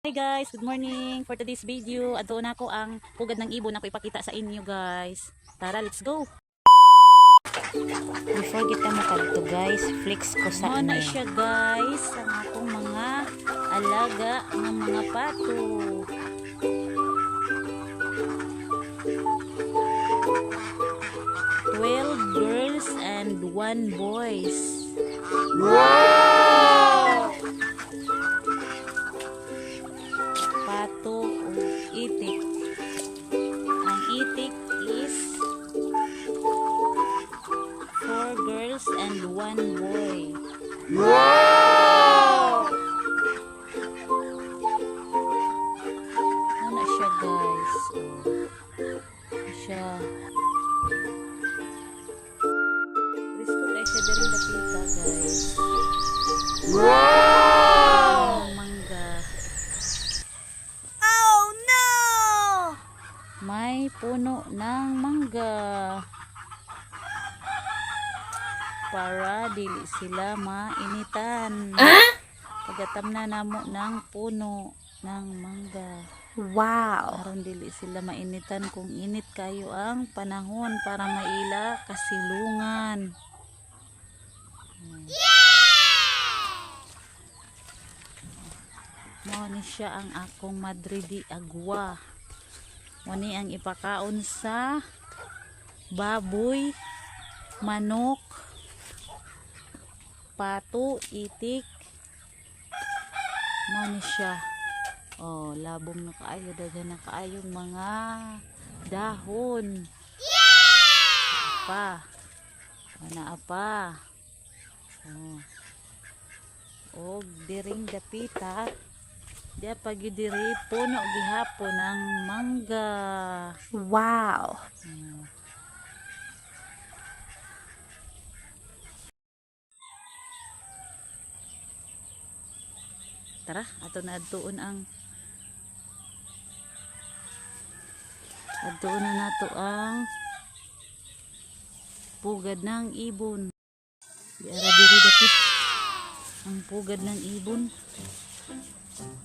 Hi guys, good morning. For today's video, ato na ko ang pugad ng ibon ako ipakita sa inyo guys. Tara, let's go. Before kita makadto guys, flex ko sa Ano na siya guys, ang akong mga alaga ng mga pato. Twelve girls and 1 boys. Wow! Pato o itik. Ang itik is 4 girls and 1 boy. Wow! Ano siya guys? Siya. Risko kayo siya din nakita guys. Wow! Ang mangga. Oh no! May puno ng mangga. Para dili sila mainitan. Pagatam na namo ng puno ng mangga. Wow! Aron dili sila mainitan kung init kayo ang panahon para maila kasilungan. Mao ni siya ang akong madre di agwa. Mani ang ipakaon sa baboy, manok, pato, itik. Mao ni siya. Oh, labong na kaayo, daghan na kaayong mga dahon. Apa. Ana apa. Oh. Og diring dapitat. Dia pagi diri puno gihapon ang mangga. Wow! Tara, ato na adtuon ang adtuon na nato ang pugad ng ibon. Di ara diri dapit ang pugad ng ibon.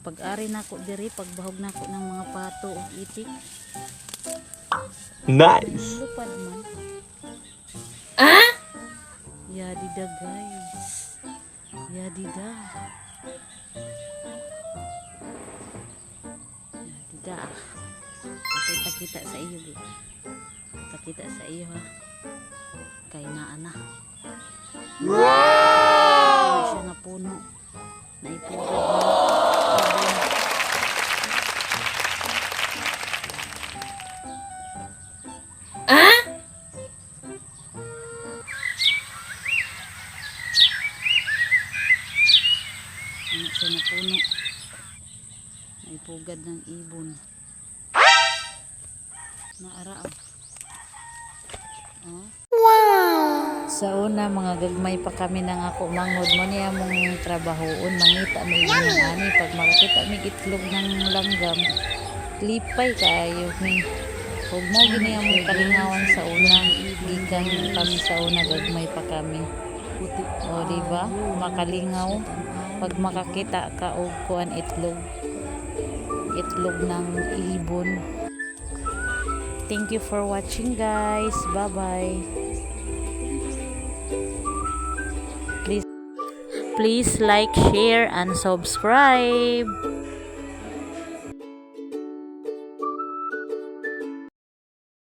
Pag-ari nako diri, pagbahog nako ng mga pato o itik. Nice! Lupad man. Yadida guys. Yadida. Yadida. Okay, takita sa iyo. Takita sa iyo ha. Kay naana. Wow! Siya nga puno. Naipugad na. Ano siya na puno. Naipugad ng ibon. Naaraan. Oh. Sa una mga gagmay pa kami nang ako mangod mo niya mong trabahoon mangita may mga ani pag makakita may itlog ng langgam lipay kayo ni huwag mo gini ang kalingawan sa una gikan kami sa una gagmay pa kami o diba makalingaw pag makakita ka og kuan itlog ng ibon. Thank you for watching guys, bye bye. Please like, share, and subscribe.